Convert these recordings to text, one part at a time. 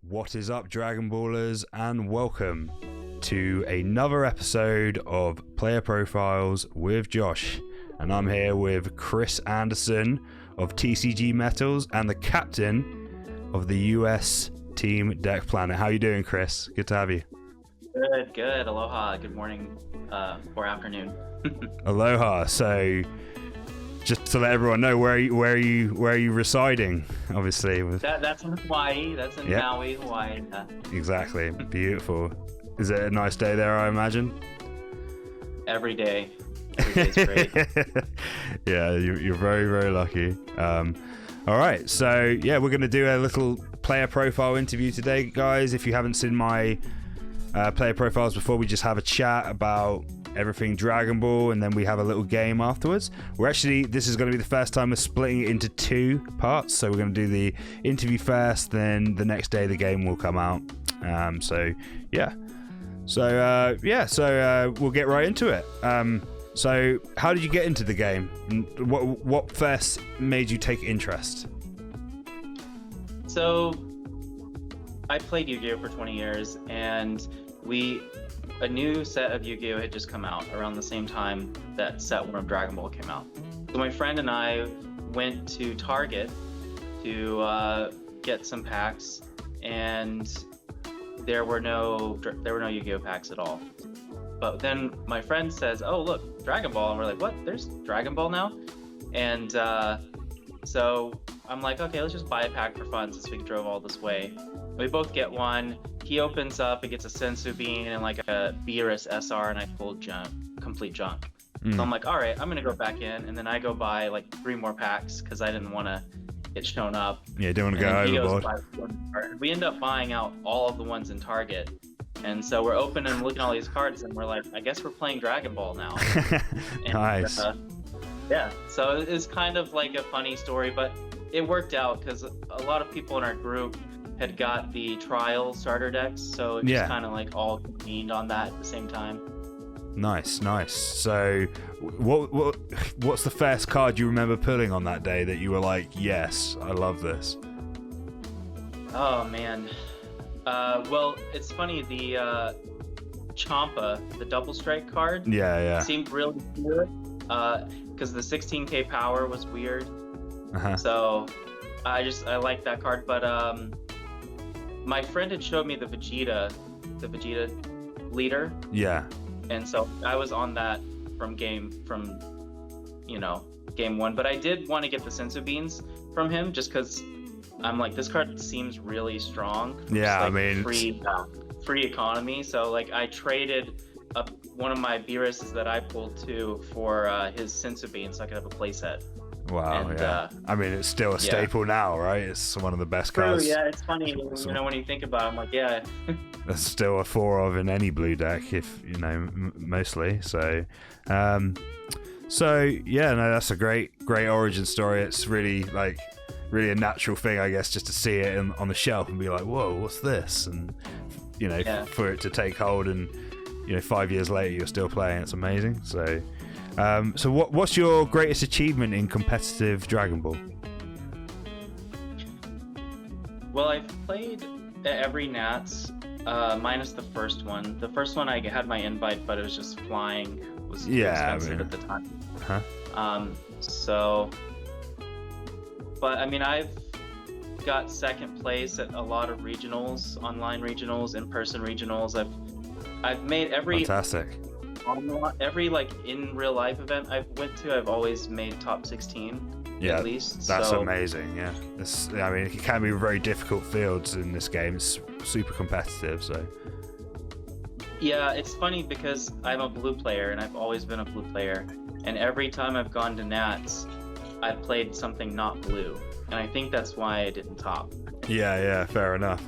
What is up, Dragon Ballers, and welcome to another episode of Player Profiles with Josh. And I'm here with Chris Anderson of TCGMetalz and the captain of the US Team Deck Planet. How you doing, Chris? Good to have you. Good. Aloha. Good morning or afternoon. Aloha. So, just to let everyone know, where are you residing? Obviously, That's in Hawaii. That's in Maui, Hawaii. Exactly. Beautiful. Is it a nice day there, I imagine? Every day. Every day's great. Yeah, you're very, very lucky. All right, so yeah, we're going to do a little player profile interview today, guys. If you haven't seen my player profiles before, we just have a chat about everything Dragon Ball, and then we have a little game afterwards. This is going to be the first time we're splitting it into two parts, so we're going to do the interview first, then the next day the game will come out. So we'll get right into it. So how did you get into the game? What first made you take interest? So I played Yu-Gi-Oh for 20 years, and a new set of Yu-Gi-Oh had just come out around the same time that set 1 of Dragon Ball came out. So my friend and I went to Target to get some packs, and there were no Yu-Gi-Oh packs at all. But then my friend says, "Oh, look, Dragon Ball," and we're like, "What? There's Dragon Ball now?" And so I'm like, "Okay, let's just buy a pack for fun since we drove all this way." We both get one. He opens up, it gets a Sensu Bean and like a Beerus SR, and I pulled complete junk. So I'm like, all right, I'm gonna go back in, and then I go buy like 3 more packs because I didn't want to get shown up. Yeah, don't want to go overboard. We end up buying out all of the ones in Target, and so we're opening and looking at all these cards, and we're like, I guess we're playing Dragon Ball now. And, nice. So it's kind of like a funny story, but it worked out because a lot of people in our group had got the trial starter decks, so it just kind of like all convened on that at the same time. Nice. So what's the first card you remember pulling on that day that you were like, yes, I love this? Oh man. Well, it's funny, the Champa, the double strike card, seemed really weird because the 16k power was weird. So I liked that card, but my friend had showed me the Vegeta leader. Yeah. And so I was on that from game 1, but I did want to get the Sensu Beans from him just because I'm like, this card seems really strong. Yeah, like, I mean, free economy. So like I traded one of my Beeruses that I pulled too for his Sensu Bean so I could have a playset. Wow, and, I mean, it's still a staple now, right? It's one of the best cards. Yeah, it's funny, when you think about it, I'm like, yeah. There's still a 4 of in any blue deck, if, mostly. So, that's a great origin story. It's really a natural thing, I guess, just to see it on the shelf and be like, whoa, what's this? And, for it to take hold and, 5 years later, you're still playing. It's amazing. So, what's your greatest achievement in competitive Dragon Ball? Well, I've played every Nats, minus the first one. The first one I had my invite, but it was just flying. It was expensive at the time. But I mean, I've got second place at a lot of regionals, online regionals, in-person regionals. I've made every fantastic. Every in real life event I've went to, I've always made top 16 at least. That's amazing. Yeah, it can be very difficult fields in this game. It's super competitive. So yeah, it's funny because I'm a blue player and I've always been a blue player, and every time I've gone to Nats, I've played something not blue, and I think that's why I didn't top. Yeah, fair enough.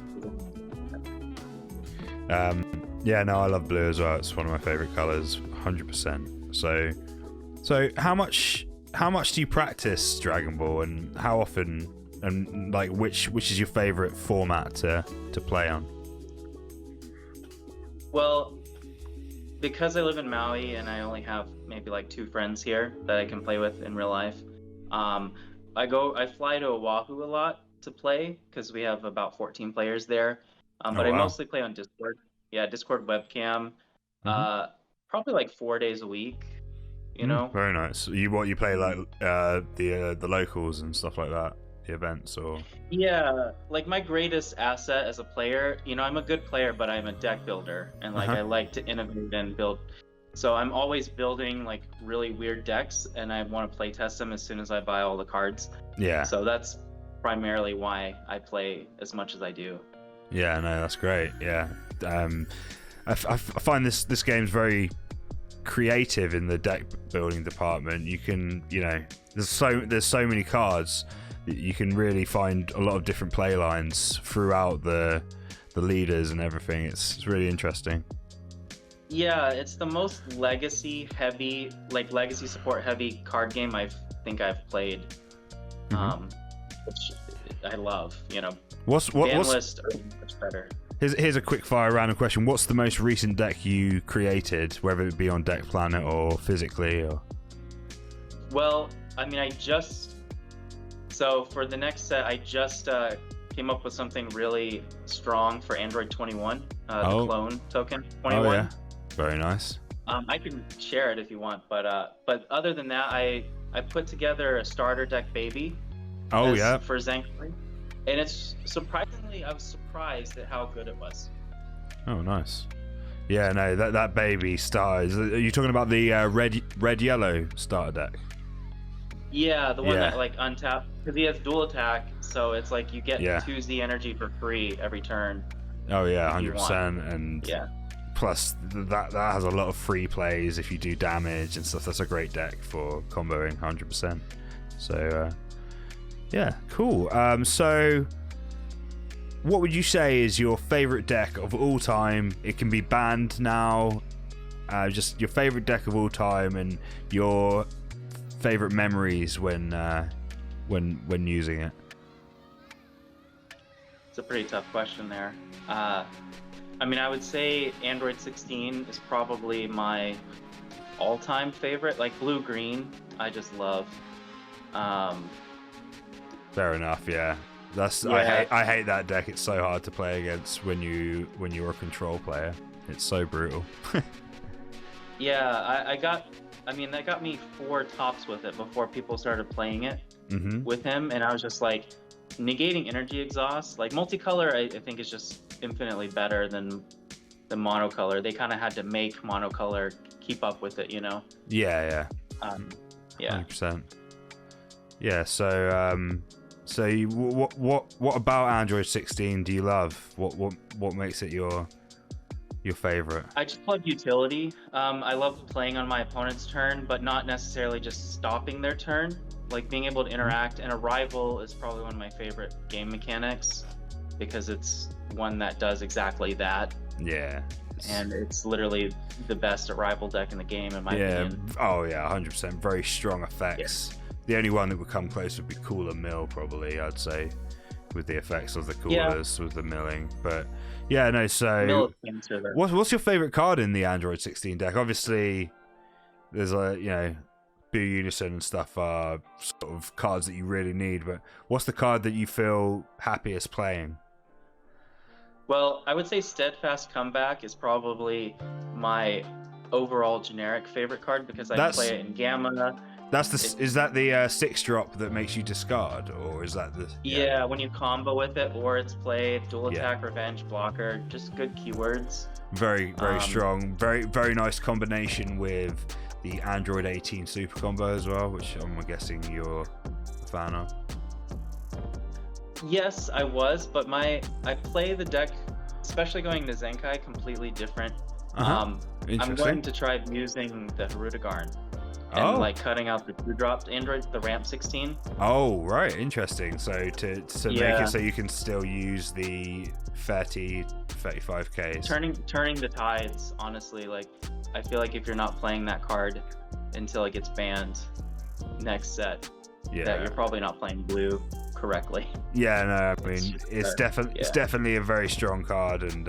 I love blue as well. It's one of my favorite colors, 100%. So how much do you practice Dragon Ball, and how often, and which is your favorite format to play on? Well, because I live in Maui and I only have maybe 2 friends here that I can play with in real life, I fly to Oahu a lot to play because we have about 14 players there. Oh, But I wow. mostly play on Discord. Yeah, Discord webcam. Mhm. Probably like 4 days a week. You know. Very nice. You play like the locals and stuff like that, the events, or Yeah, like my greatest asset as a player, I'm a good player, but I'm a deck builder, and like I like to innovate and build. So I'm always building like really weird decks, and I want to play test them as soon as I buy all the cards. yeah. So that's primarily why I play as much as I do. Yeah, no, that's great. Yeah, I find this game's very creative in the deck building department. You can, there's so many cards that you can really find a lot of different play lines throughout the leaders and everything. It's really interesting. Yeah, it's the most legacy support heavy card game I think I've played. Which I love, What's list are much better. Here's a quick fire random question. What's the most recent deck you created, whether it be on Deck Planet or physically? Or Well, I mean, so for the next set, I just came up with something really strong for Android 21, the clone token 21. Oh yeah, very nice. I can share it if you want, but other than that, I put together a starter deck baby. For Zenkai. And it's surprisingly, I was surprised at how good it was. Oh, nice. Yeah, no, that baby starter. Are you talking about the red yellow starter deck? Yeah, the one that like untap, because he has dual attack, so it's like you get 2 Z energy for free every turn. Oh yeah, 100%, and plus that has a lot of free plays if you do damage and stuff. That's a great deck for comboing, 100%. So. Yeah, cool. So, what would you say is your favorite deck of all time? It can be banned now. Just your favorite deck of all time and your favorite memories when using it. It's a pretty tough question there. I mean, I would say Android 16 is probably my all-time favorite. Like blue-green, I just love. Fair enough, yeah. I hate that deck. It's so hard to play against when you're a control player. It's so brutal. Yeah, that got me 4 tops with it before people started playing it with him, and I was just like, negating energy exhaust, like multicolor I think is just infinitely better than the monocolor. They kind of had to make monocolor keep up with it, Yeah. Yeah. 100%. Yeah, so what about Android 16 do you love? What makes it your favorite? I just love utility. I love playing on my opponent's turn, but not necessarily just stopping their turn. Like being able to interact, and Arrival is probably one of my favorite game mechanics because it's one that does exactly that. Yeah. And it's literally the best Arrival deck in the game, in my opinion. Oh yeah, 100%. Very strong effects. Yeah. The only one that would come close would be Cooler Mill, probably, I'd say, with the effects of the coolers, with the milling. But yeah, no, so what's your favorite card in the Android 16 deck? Obviously, there's Boo Unison and stuff are sort of cards that you really need, but what's the card that you feel happiest playing? Well, I would say Steadfast Comeback is probably my overall generic favorite card because I play it in Gamma. Is that the 6-drop that makes you discard, or is that the? Yeah, when you combo with it, or it's played dual attack, revenge, blocker, just good keywords. Very strong, very nice combination with the Android 18 super combo as well, which I'm guessing you're a fan of. Yes, I was, but I play the deck, especially going to Zenkai, completely different. I'm going to try using the Harudagarn. And like cutting out the 2-dropped Android, the ramp 16. Oh, right, interesting. So to make it so you can still use the 35Ks. Turning the tides, honestly, like I feel like if you're not playing that card until it gets banned next set, that you're probably not playing blue correctly. Yeah, no, I mean it's definitely a very strong card, and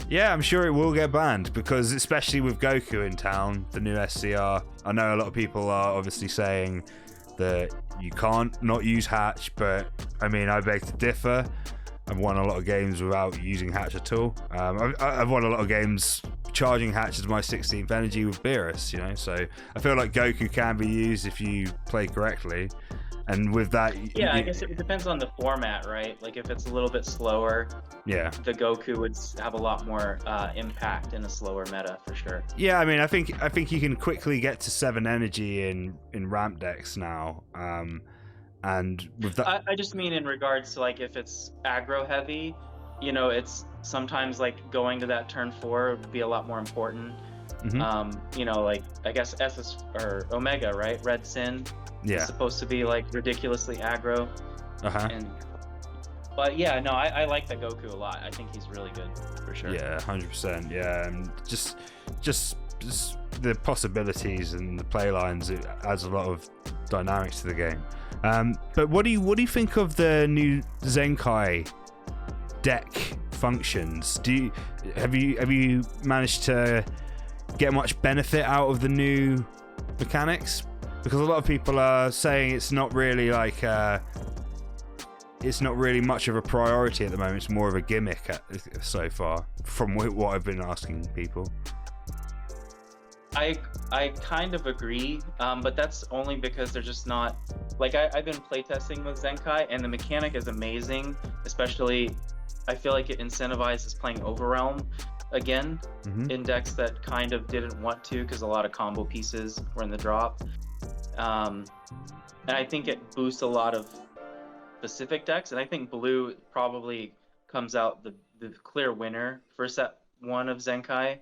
yeah, I'm sure it will get banned because, especially with Goku in town, the new SCR. I know a lot of people are obviously saying that you can't not use hatch, but I mean, I beg to differ. I've won a lot of games without using hatch at all. I've won a lot of games charging hatch as my 16th energy with Beerus, you know, so I feel like Goku can be used if you play correctly. And with that, I guess it depends on the format, right? Like if it's a little bit slower, the Goku would have a lot more impact in a slower meta for sure. Yeah, I mean, I think you can quickly get to 7 energy in ramp decks now. And with that, I just mean in regards to like if it's aggro heavy, you know, it's sometimes like going to that turn 4 would be a lot more important. You know, like I guess SS or Omega, right? Red Sin. Is supposed to be like ridiculously aggro. But yeah, no, I like the Goku a lot. I think he's really good for sure. Yeah, 100%. Yeah, and just the possibilities and the play lines, it adds a lot of dynamics to the game. But what do you think of the new Zenkai deck functions? Have you managed to get much benefit out of the new mechanics? Because a lot of people are saying it's not really like it's not really much of a priority at the moment. It's more of a gimmick so far, from what I've been asking people. I kind of agree, but that's only because they're just not like I've been playtesting with Zenkai, and the mechanic is amazing. Especially, I feel like it incentivizes playing Overrealm again in decks that kind of didn't want to because a lot of combo pieces were in the drop. And I think it boosts a lot of specific decks, and I think Blue probably comes out the clear winner for set 1 of Zenkai,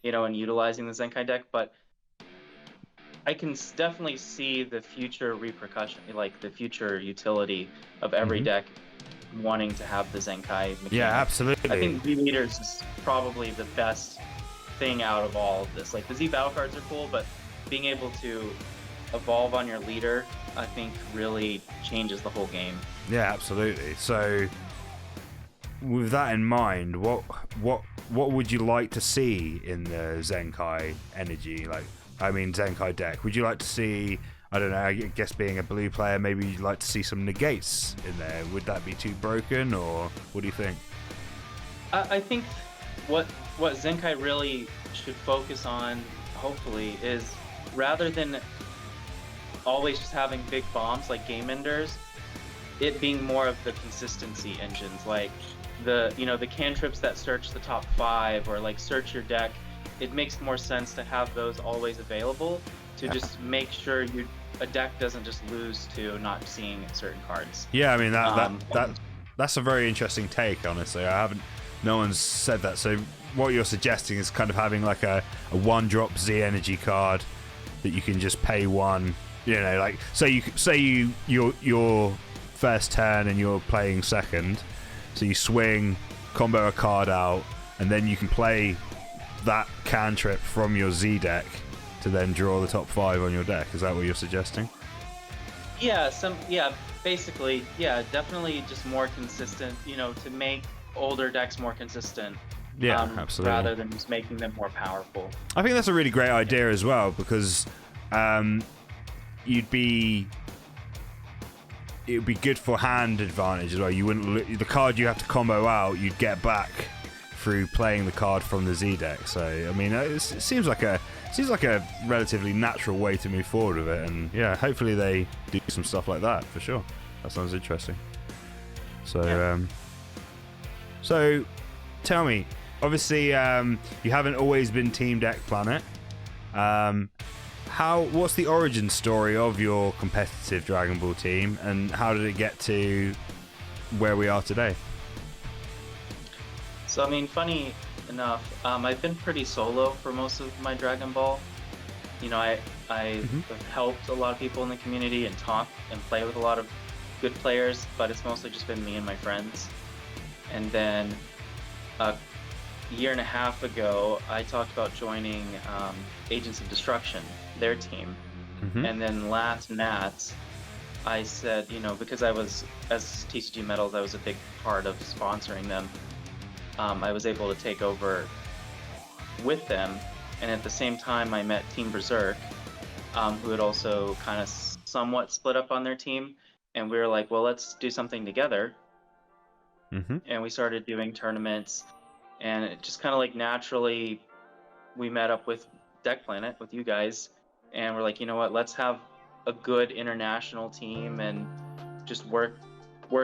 you know, and utilizing the Zenkai deck. But I can definitely see the future repercussion, like the future utility of every deck wanting to have the Zenkai mechanic. Yeah, absolutely. I think Z Leaders is probably the best thing out of all of this. Like the Z battle cards are cool, but being able to evolve on your leader, I think really changes the whole game. Yeah, absolutely. So with that in mind, what would you like to see in the Zenkai energy? Like, I mean, Zenkai deck. Would you like to see, I don't know, I guess being a blue player, maybe you'd like to see some negates in there. Would that be too broken, or what do you think? I think what Zenkai really should focus on, hopefully, is rather than always just having big bombs like game enders, it being more of the consistency engines, like the cantrips that search the top 5 or like search your deck. It makes more sense to have those always available to just make sure a deck doesn't just lose to not seeing certain cards. Yeah, I mean that's a very interesting take. Honestly, no one's said that. So what you're suggesting is kind of having like a 1-drop Z energy card that you can just pay 1. You know, like say your first turn and you're playing second, so you swing, combo a card out, and then you can play that cantrip from your Z deck to then draw the top 5 on your deck. Is that what you're suggesting? Yeah, basically, definitely just more consistent, you know, to make older decks more consistent. Yeah, absolutely. Rather than just making them more powerful. I think that's a really great idea as well, because it would be good for hand advantage as well. You wouldn't the card you have to combo out, you'd get back through playing the card from the Z deck. So I mean, it seems like a relatively natural way to move forward with it, and yeah, hopefully they do some stuff like that for sure. That sounds interesting. So so tell me, obviously you haven't always been Team Deck Planet. What's the origin story of your competitive Dragon Ball team, and how did it get to where we are today? So I mean, funny enough, I've been pretty solo for most of my Dragon Ball. You know, I have helped a lot of people in the community and talk and play with a lot of good players, but it's mostly just been me and my friends. And then a year and a half ago, I talked about joining Agents of Destruction, their team. And then last Nats, I said, you know, because as TCGMetalz, I was a big part of sponsoring them. I was able to take over with them, and at the same time I met Team Berserk, who had also kind of somewhat split up on their team, and we were like, well, let's do something together. And we started doing tournaments, and it just kind of like naturally we met up with Deck Planet, with you guys, and we're like, you know what, let's have a good international team and just work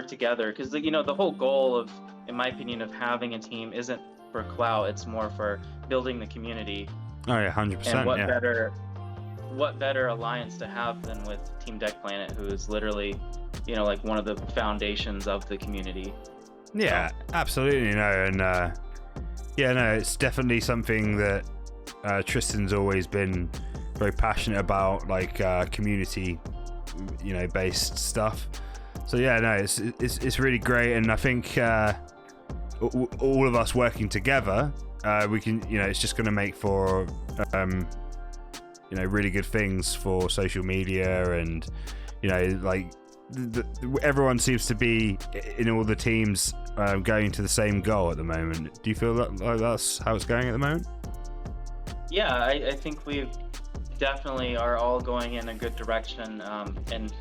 together, because the whole goal of, in my opinion, of having a team isn't for clout, it's more for building the community. Oh yeah, 100%. And what better alliance to have than with Team Deck Planet, who is literally like one of the foundations of the community. Yeah, absolutely. And it's definitely something that Tristan's always been very passionate about, like community, based stuff. So yeah, no, it's really great, and I think all of us working together, we can, it's just going to make for really good things for social media, and like everyone seems to be in all the teams going to the same goal at the moment. Do you feel that like that's how it's going at the moment? Yeah, I think we definitely are all going in a good direction, and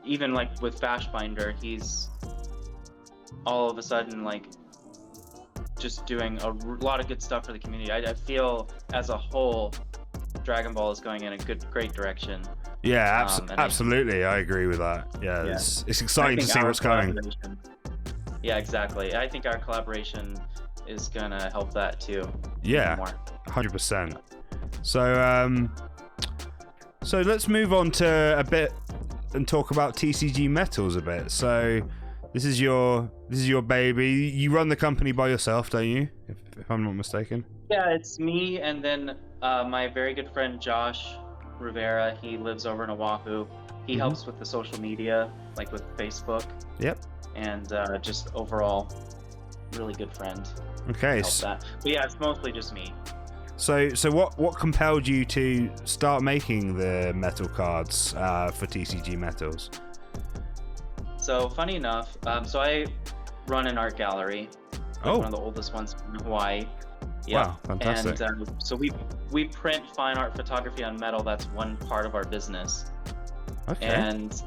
even like with Fashbinder, he's all of a sudden like just doing a lot of good stuff for the community. I feel as a whole, Dragon Ball is going in a great direction. Yeah, absolutely. I agree with that. Yeah, yeah. It's exciting to see what's coming. Yeah, exactly. I think our collaboration is gonna help that too. Yeah, 100%. So let's move on to a bit and talk about TCGMetalz a bit. So this is your baby. You run the company by yourself, don't you? If I'm not mistaken. Yeah, it's me, and then my very good friend Josh Rivera. He lives over in Oahu. He helps with the social media, like with Facebook. Yep. And just overall, really good friend. Okay. But yeah, it's mostly just me. So what compelled you to start making the metal cards for TCGMetalz? So funny enough, so I run an art gallery, one of the oldest ones in Hawaii. Yeah. Wow, fantastic. And so we print fine art photography on metal. That's one part of our business. Okay. And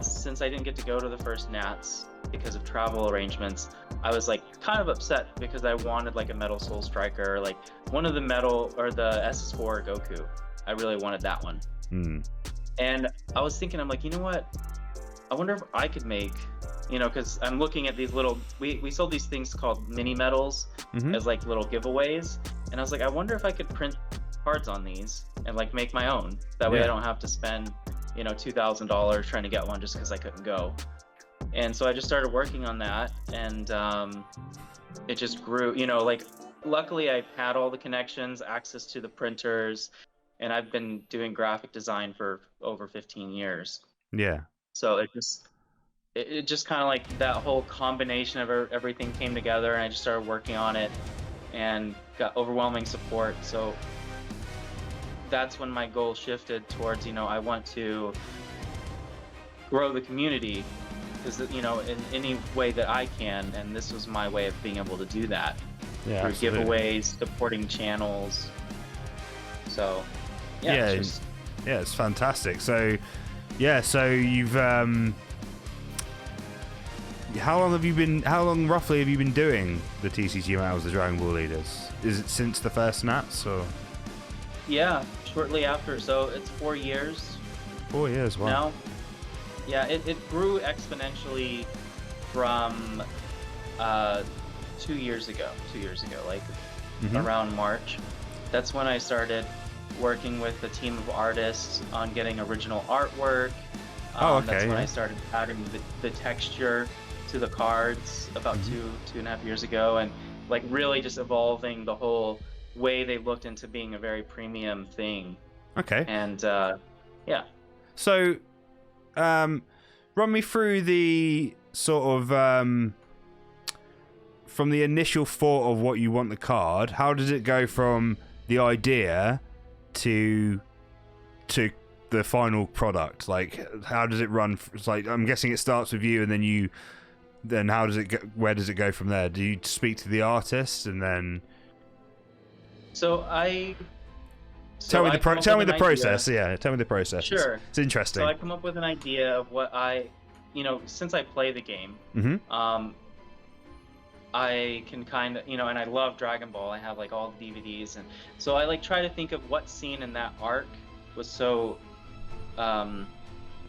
since I didn't get to go to the first Nats because of travel arrangements, I was like kind of upset because I wanted like a Metal Soul Striker, or like one of the metal, or the SS4 Goku. I really wanted that one. And I was thinking, I'm like, you know what? I wonder if I could make, because I'm looking at these little, we sold these things called mini metals as like little giveaways. And I was like, I wonder if I could print cards on these and like make my own. That way I don't have to spend, $2,000 trying to get one just because I couldn't go. And so I just started working on that, and it just grew, like luckily I've had all the connections, access to the printers, and I've been doing graphic design for over 15 years. Yeah. So it just kind of like that whole combination of everything came together, and I just started working on it and got overwhelming support. So that's when my goal shifted towards, I want to grow the community, because, in any way that I can, and this was my way of being able to do that. Yeah, through absolutely. Giveaways, supporting channels. So it's fantastic. So you've how long roughly have you been doing the TCGMetalz, the Dragon Ball Leaders? Is it since the first Nats, or? Yeah, shortly after. So it's 4 years. 4 years, wow. Now. Yeah, it grew exponentially from 2 years ago, like around March. That's when I started working with a team of artists on getting original artwork. That's when I started adding the texture to the cards about 2.5 years ago, and like really just evolving the whole way they looked into being a very premium thing. Okay. And So run me through the sort of from the initial thought of what you want the card. How does it go from the idea to the final product? Like, how does it run? It's like, I'm guessing it starts with you, and then how does it go? Where does it go from there? Do you speak to the artist and then? So I Tell me the process. Yeah, tell me the process. Sure. It's interesting. So I come up with an idea of what since I play the game, I can kind of, and I love Dragon Ball. I have like all the DVDs, and so I like try to think of what scene in that arc was so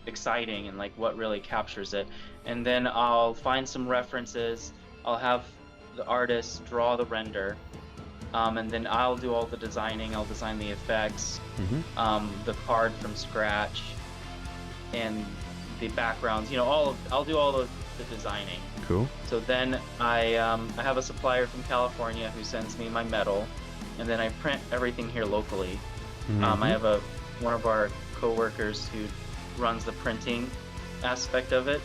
exciting and like what really captures it. And then I'll find some references. I'll have the artist draw the render, and then I'll do all the designing. I'll design the effects, the card from scratch, and the backgrounds. I'll do all of the designing. Cool. So then I have a supplier from California who sends me my metal, and then I print everything here locally. I have one of our co-workers who runs the printing aspect of it,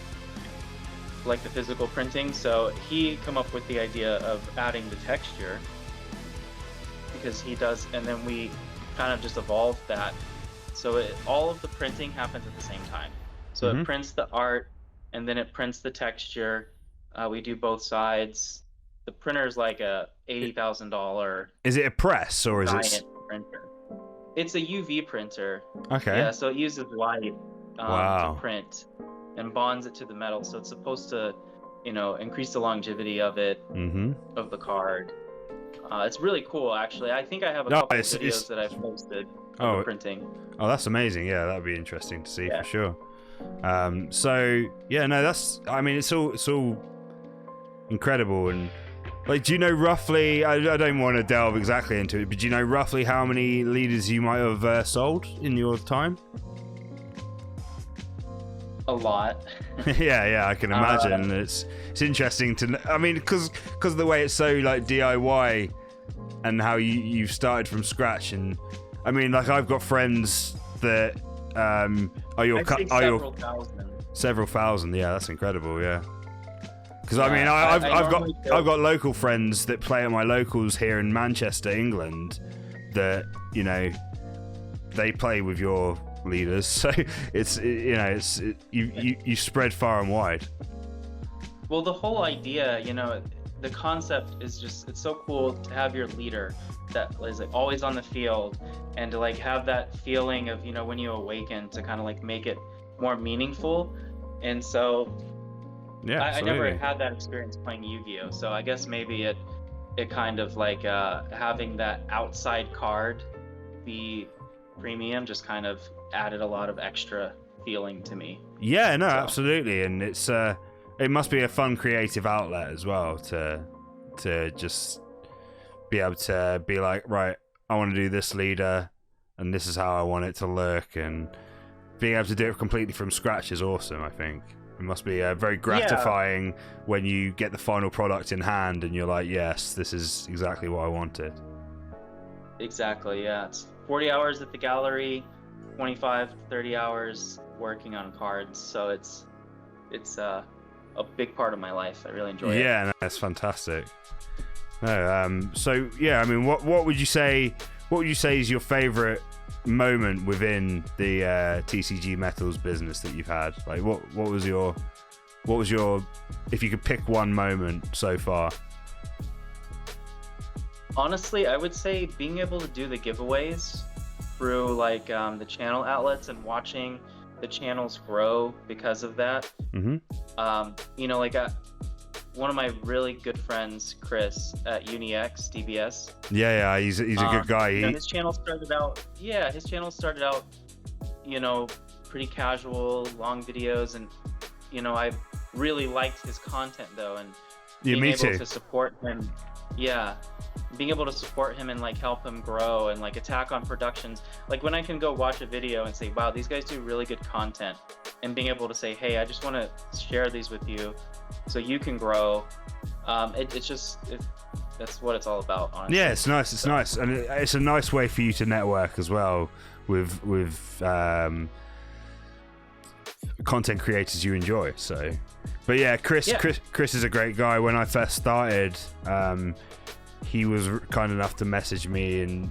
like the physical printing. So he come up with the idea of adding the texture, because he does, and then we kind of just evolved that. So all of the printing happens at the same time. So it prints the art, and then it prints the texture. We do both sides. The printer is like a $80,000. Is it a press or is it printer? It's a UV printer. Okay. Yeah, so it uses light wow. to print and bonds it to the metal. So it's supposed to, increase the longevity of it, of the card. It's really cool, actually. I think I have a couple of videos that I've posted of the printing. Oh, that's amazing. Yeah, that'd be interesting to see for sure. So yeah, no, it's all incredible. And like, do you know roughly, I don't want to delve exactly into it, but do you know roughly how many leaders you might have sold in your time? A lot. yeah, I can imagine. It's interesting to, because of the way it's so like DIY and how you've started from scratch. And I mean, like, I've got friends that several thousand. Yeah, that's incredible. Yeah, because I've got local friends that play at my locals here in Manchester, England, that they play with your leaders. So you spread far and wide. Well, the whole idea, the concept is just, it's so cool to have your leader that is like always on the field, and to like have that feeling of when you awaken, to kind of like make it more meaningful. And so I never had that experience playing Yu-Gi-Oh, so I guess maybe it kind of like having that outside card be premium just kind of added a lot of extra feeling to me. Yeah, no, absolutely. And it's it must be a fun creative outlet as well to just be able to be like, right, I want to do this leader and this is how I want it to look, and being able to do it completely from scratch is awesome. I think it must be very gratifying when you get the final product in hand and you're like, yes, this is exactly what I wanted. Exactly, yeah. It's 40 hours at the gallery, 25 to 30 hours working on cards, so it's a big part of my life. I really enjoy it. Yeah, no, that's fantastic. No, so yeah, I mean, what would you say is your favorite moment within the TCGMetalz business that you've had? Like, what was your if you could pick one moment so far? Honestly, I would say being able to do the giveaways through like the channel outlets and watching the channels grow because of that. One of my really good friends, Chris at UniX DBS. Yeah, he's a good guy. His channel started out. Yeah, his channel started out, pretty casual, long videos, and I really liked his content though, and being able to support him. Yeah, being able to support him and like help him grow, and like Attack on Productions, like when I can go watch a video and say, wow, these guys do really good content, and being able to say, hey, I just want to share these with you so you can grow. That's what it's all about, honestly. Yeah, it's nice. Nice, and it's a nice way for you to network as well with content creators you enjoy. So, but yeah, Chris is a great guy. When I first started, he was kind enough to message me and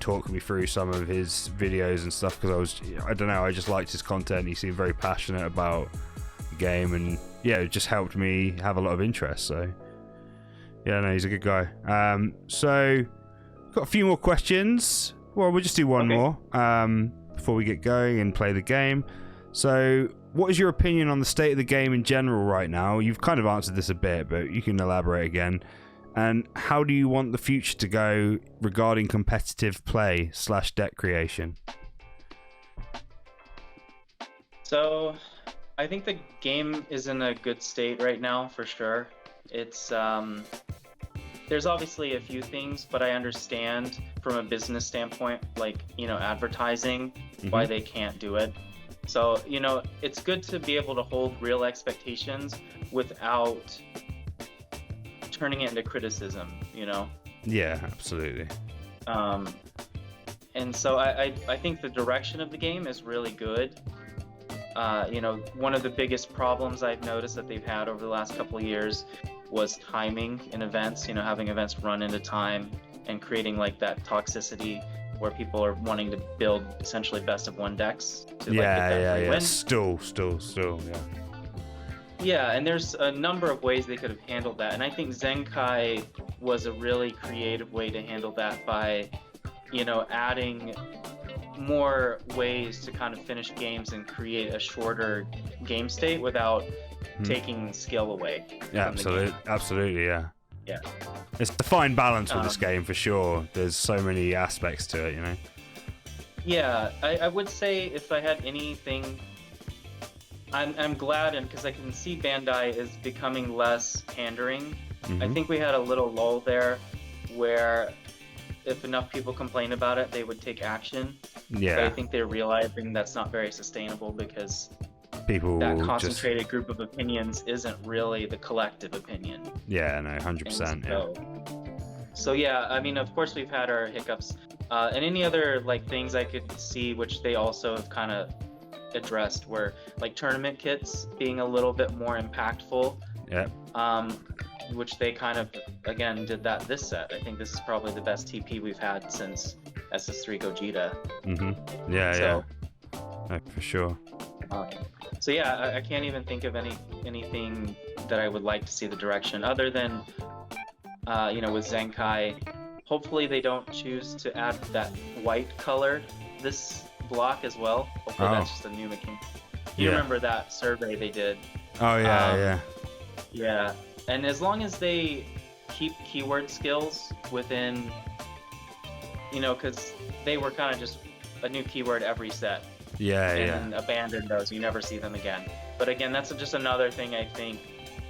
talk me through some of his videos and stuff, because I just liked his content. He seemed very passionate about the game, and it just helped me have a lot of interest. So yeah, no, he's a good guy. So got a few more questions. Well, we'll just do one more before we get going and play the game. So, what is your opinion on the state of the game in general right now? You've kind of answered this a bit, but you can elaborate again. And how do you want the future to go regarding competitive play / deck creation? So, I think the game is in a good state right now, for sure. It's there's obviously a few things, but I understand from a business standpoint, like, advertising, why they can't do it. So, it's good to be able to hold real expectations without turning it into criticism, Yeah, absolutely. And so I think the direction of the game is really good. One of the biggest problems I've noticed that they've had over the last couple of years was timing in events, having events run into time and creating like that toxicity where people are wanting to build essentially best of one decks to get that free win. Still, yeah. Yeah, and there's a number of ways they could have handled that, and I think Zenkai was a really creative way to handle that by, adding more ways to kind of finish games and create a shorter game state without taking skill away. Yeah, absolutely, yeah. It's a fine balance with this game for sure. There's so many aspects to it, Yeah, I would say if I had anything, I'm glad, and because I can see Bandai is becoming less pandering. I think we had a little lull there where if enough people complain about it, they would take action. Yeah. But I think they're realizing that's not very sustainable because that concentrated group of opinions isn't really the collective opinion. Yeah, no, 100%. So yeah, I mean, of course we've had our hiccups, and any other like things I could see which they also have kind of addressed were like tournament kits being a little bit more impactful. Yeah. Which they kind of again did that this set. I think this is probably the best TP we've had since SS3 Gogeta. Yeah. No, for sure. So yeah, I can't even think of anything that I would like to see the direction other than with Zenkai. Hopefully they don't choose to add that white color this block as well. Hopefully that's just a new mechanic. You remember that survey they did? Oh yeah. Yeah, and as long as they keep keyword skills within, because they were kind of just a new keyword every set. And abandon those. You never see them again. But again, that's just another thing I think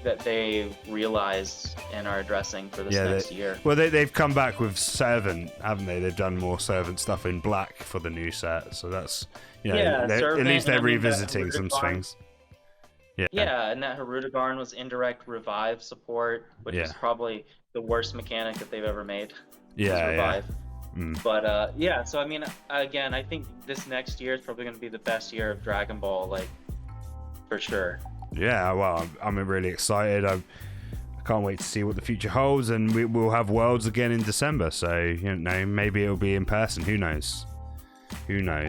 that they realized and are addressing for this next year. Well, they've come back with Servant, haven't they? They've done more Servant stuff in black for the new set. So that's, Servant, at least they're revisiting some things. Yeah, and that Harudagarn was indirect revive support, which is probably the worst mechanic that they've ever made. Revive. But so I mean, again, I think this next year is probably going to be the best year of Dragon Ball, like, for sure. Yeah, well, I'm really excited. I can't wait to see what the future holds, and we'll have Worlds again in December. So maybe it'll be in person. Who knows?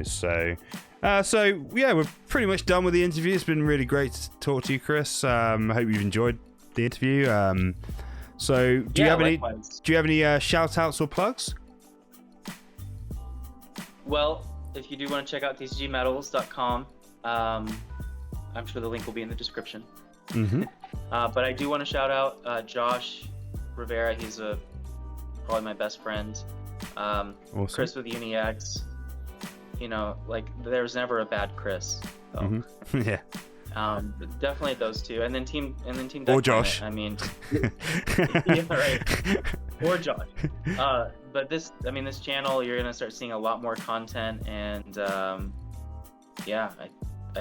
So we're pretty much done with the interview. It's been really great to talk to you, Chris. I hope you've enjoyed the interview. So do you have any shout outs or plugs? Well, if you do want to check out TCGMetalz.com, I'm sure the link will be in the description. But I do want to shout out Josh Rivera. He's probably my best friend. Awesome. Chris with UniX. There's never a bad Chris. So. Yeah. Definitely those two, and then Team or Josh. I mean, yeah, right. Or Josh. But this channel, you're gonna start seeing a lot more content, and I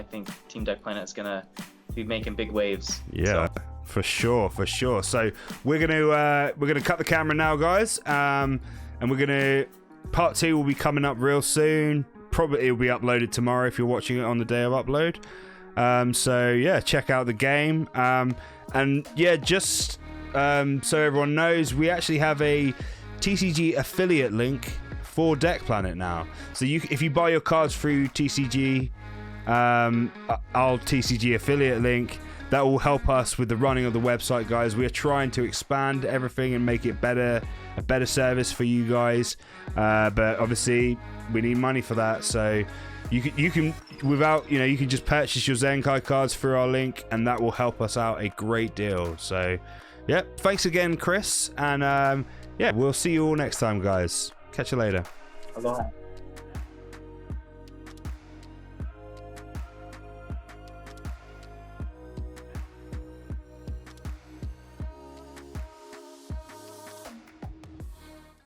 think Team Deck Planet is gonna be making big waves. Yeah, so. For sure. So we're gonna cut the camera now, guys, and we're gonna part 2 will be coming up real soon. Probably it'll be uploaded tomorrow if you're watching it on the day of upload. Check out the game. Just so everyone knows, we actually have a TCG affiliate link for Deck Planet now. So if you buy your cards through TCG, our TCG affiliate link, that will help us with the running of the website, guys. We are trying to expand everything and make it better, a better service for you guys. But obviously, we need money for that. So you can without, you can just purchase your Zenkai cards through our link, and that will help us out a great deal. So, yeah, thanks again, Chris, and yeah, we'll see you all next time, guys. Catch you later. Aloha.